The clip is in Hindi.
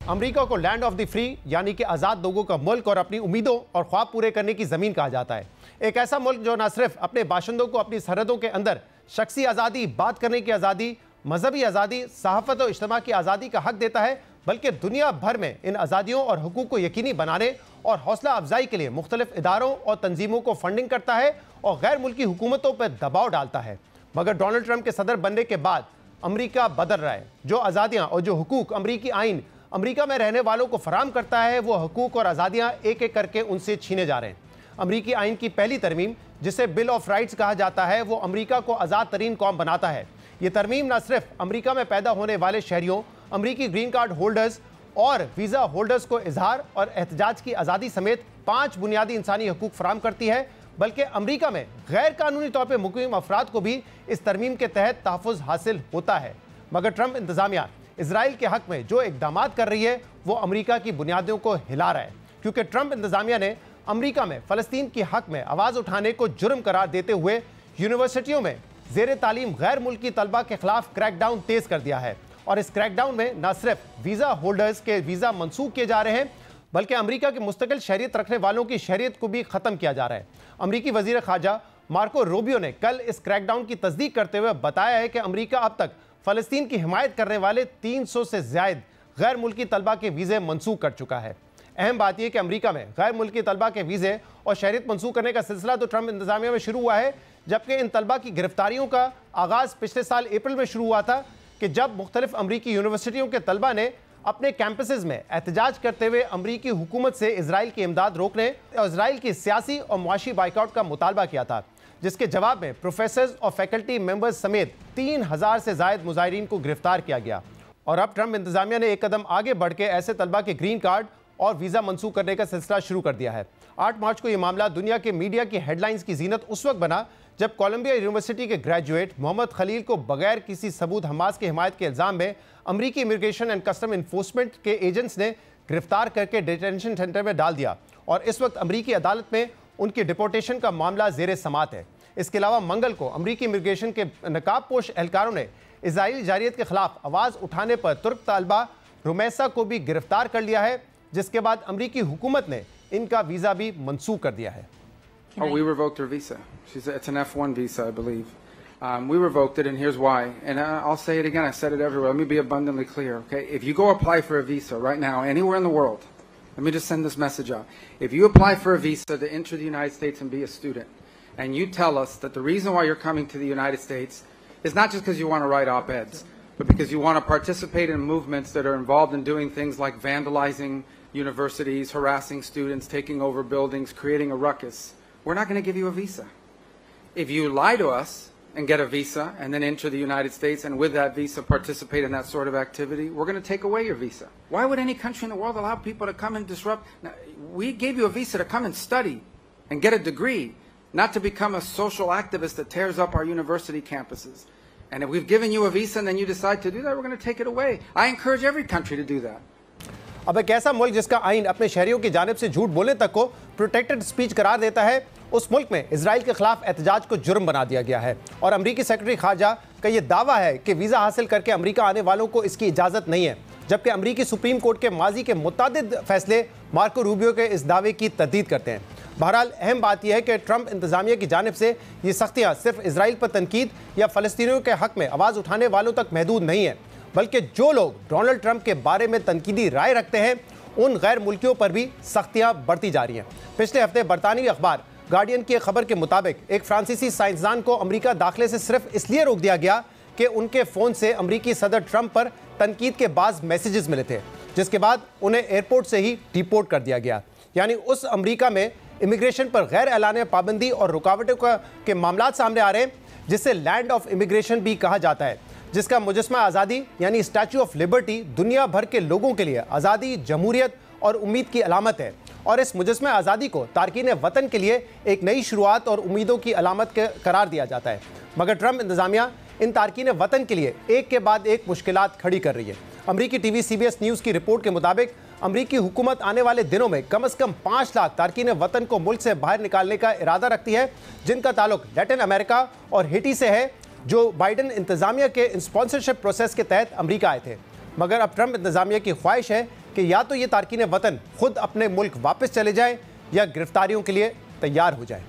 अमेरिका को लैंड ऑफ द फ्री यानी कि आज़ाद लोगों का मुल्क और अपनी उम्मीदों और ख्वाब पूरे करने की ज़मीन कहा जाता है। एक ऐसा मुल्क जो न सिर्फ अपने बाशिंदों को अपनी सरहदों के अंदर शख्सी आज़ादी, बात करने की आज़ादी, मजहबी आज़ादी, सहाफ़त और इज्तिमा की आज़ादी का हक देता है, बल्कि दुनिया भर में इन आज़ादियों और हुकूक को यकीनी बनाने और हौसला अफजाई के लिए मुख्तलिफ इदारों और तंजीमों को फंडिंग करता है और गैर मुल्की हुकूमतों पर दबाव डालता है। मगर डोनाल्ड ट्रंप के सदर बनने के बाद अमेरिका बदल रहा है। जो आज़ादियाँ और जो हुकूक अमरीकी आइन अमेरिका में रहने वालों को फराम करता है, वो हुकूक और आज़ादियाँ एक एक करके उनसे छीने जा रहे हैं। अमरीकी आइन की पहली तरमीम, जिसे बिल ऑफ राइट्स कहा जाता है, वो अमरीका को आज़ाद तरीन कौम बनाता है। ये तरमीम न सिर्फ अमरीका में पैदा होने वाले शहरियों, अमरीकी ग्रीन कार्ड होल्डर्स और वीज़ा होल्डर्स को इजहार और एहतजाज की आज़ादी समेत 5 बुनियादी इंसानी हकूक फराम करती है, बल्कि अमरीका में गैर कानूनी तौर पर मुकीम अफराद को भी इस तरमीम के तहत तहफ़्फ़ुज़ हासिल होता है। मगर ट्रंप इंतज़ामिया इजराइल के हक में जो इक़दामात कर रही है, वो अमरीका की बुनियादों को हिला रहा है, क्योंकि ट्रंप इंतज़ामिया ने अमरीका में फ़लस्तीन के हक में आवाज़ उठाने को जुर्म करार देते हुए यूनिवर्सिटियों में ज़ेर तालीम गैर मुल्की तलबा के खिलाफ क्रैकडाउन तेज़ कर दिया है। और इस क्रैकडाउन में न सिर्फ वीज़ा होल्डर्स के वीज़ा मनसूख किए जा रहे हैं, बल्कि अमरीका के मुस्तकिल शहरियत रखने वालों की शहरियत को भी ख़त्म किया जा रहा है। अमरीकी वज़ीर ख़ारजा मार्को रूबियो ने कल इस क्रैकडाउन की तस्दीक करते हुए बताया है कि अमरीका अब तक फ़लस्तीन की हिमायत करने वाले 300 से ज़ायद गैर मुल्की तलबा के वीज़े मनसूख कर चुका है। अहम बात यह कि अमरीका में गैर मुल्की तलबा के वीज़े और शहरियत मनसूख करने का सिलसिला तो ट्रंप इंतज़ामिया में शुरू हुआ है, जबकि इन तलबा की गिरफ्तारियों का आगाज़ पिछले साल अप्रैल में शुरू हुआ था कि जब मुख्तलिफ अमरीकी यूनिवर्सिटियों के तलबा ने अपने कैंपसेस में एहतजाज करते हुए अमरीकी हुकूमत से इसराइल की इमदाद रोकने और इसराइल की सियासी और मुआशी बाइकआउट का मुतालबा किया था, जिसके जवाब में प्रोफेसर्स और फैकल्टी मेंबर्स समेत 3000 से ज़ायद मुजाहिरीन को गिरफ्तार किया गया। और अब ट्रंप इंतज़ामिया ने एक कदम आगे बढ़ के ऐसे तलबा के ग्रीन कार्ड और वीज़ा मनसूख करने का सिलसिला शुरू कर दिया है। 8 मार्च को यह मामला दुनिया के मीडिया की हेडलाइंस की जीनत उस वक्त बना जब कोलंबिया यूनिवर्सिटी के ग्रेजुएट मोहम्मद खलील को बगैर किसी सबूत हमास की हिमायत के इल्ज़ाम में अमरीकी इमिग्रेशन एंड कस्टम इन्फोर्समेंट के एजेंट्स ने गिरफ्तार करके डिटेंशन सेंटर में डाल दिया और इस वक्त अमरीकी अदालत में उनकी डिपोर्टेशन का मामला ज़ेर समात है। इसके अलावा मंगल को अमरीकी इमिग्रेशन के नकाब पोश एहलकारों ने इजरायली जारियत के खिलाफ आवाज़ उठाने पर तुर्क तालबा रुमैसा को भी गिरफ्तार कर लिया है, जिसके बाद अमरीकी हुकूमत ने इनका वीज़ा भी मनसूख कर दिया है। Oh, we revoked her visa. It's an F1 visa, I believe. We revoked it, and here's why. And I'll say it again. I said it everywhere. Let me be abundantly clear, okay? If you go apply for a visa right now, anywhere in the world, let me just send this message out. If you apply for a visa to enter the United States and be a student, and you tell us that the reason why you're coming to the United States is not just because you want to write op-eds, but because you want to participate in movements that are involved in doing things like vandalizing universities, harassing students, taking over buildings, creating a ruckus, we're not going to give you a visa. If you lie to us and get a visa and then enter the United States and with that visa participate in that sort of activity, we're going to take away your visa. Why would any country in the world allow people to come and disrupt? Now, we gave you a visa to come and study and get a degree, not to become a social activist that tears up our university campuses. And if we've given you a visa and then you decide to do that, we're going to take it away. I encourage every country to do that. अब एक ऐसा मुल्क जिसका आइन अपने शहरियों की जानिब से झूठ बोलने तक को प्रोटेक्टेड स्पीच करार देता है, उस मुल्क में इसराइल के खिलाफ एहतजाज को जुर्म बना दिया गया है। और अमरीकी सेक्रेटरी खारजा का यह दावा है कि वीज़ा हासिल करके अमरीका आने वालों को इसकी इजाज़त नहीं है, जबकि अमरीकी सुप्रीम कोर्ट के माजी के मुतअद्दिद फैसले मार्को रूबियो के इस दावे की तस्दीक करते हैं। बहरहाल अहम बात यह है कि ट्रंप इंतज़ामिया की जानिब से ये सख्तियाँ सिर्फ इसराइल पर तनकीद या फ़लस्तीनियों के हक़ में आवाज़ उठाने वालों तक महदूद नहीं है, बल्कि जो लोग डोनाल्ड ट्रंप के बारे में तनकीदी राय रखते हैं, उन गैर मुल्कियों पर भी सख्तियाँ बढ़ती जा रही हैं। पिछले हफ्ते बरतानवी अखबार गार्डियन की खबर के मुताबिक एक फ्रांसीसी साइंसदान को अमरीका दाखिले से सिर्फ इसलिए रोक दिया गया कि उनके फ़ोन से अमरीकी सदर ट्रंप पर तनकीद के बाज़ मैसेजेस मिले थे, जिसके बाद उन्हें एयरपोर्ट से ही डिपोर्ट कर दिया गया। यानी उस अमरीका में इमिग्रेशन पर गैर एलानिया पाबंदी और रुकावटों के मामला सामने आ रहे हैं, जिसे लैंड ऑफ इमिग्रेशन भी कहा जाता है, जिसका मुजस्मा आज़ादी यानी स्टैचू ऑफ लिबर्टी दुनिया भर के लोगों के लिए आज़ादी, जमहूरियत और उम्मीद की अलामत है। और इस मुजस्मा आज़ादी को तारकीन वतन के लिए एक नई शुरुआत और उम्मीदों की अलामत करार दिया जाता है। मगर ट्रंप इंतज़ामिया इन तारकीन वतन के लिए एक के बाद एक मुश्किलात खड़ी कर रही है। अमरीकी टीवी CBS न्यूज़ की रिपोर्ट के मुताबिक अमरीकी हुकूमत आने वाले दिनों में कम से कम 5 लाख तारकीन वतन को मुल्क से बाहर निकालने का इरादा रखती है, जिनका ताल्लुक लैटिन अमेरिका और हेटी से है, जो बाइडन इंतज़ामिया के स्पॉन्सरशिप प्रोसेस के तहत अमरीका आए थे। मगर अब ट्रंप इंतज़ामिया की ख्वाहिश है कि या तो ये तारकीन वतन खुद अपने मुल्क वापस चले जाएं या गिरफ्तारियों के लिए तैयार हो जाएं।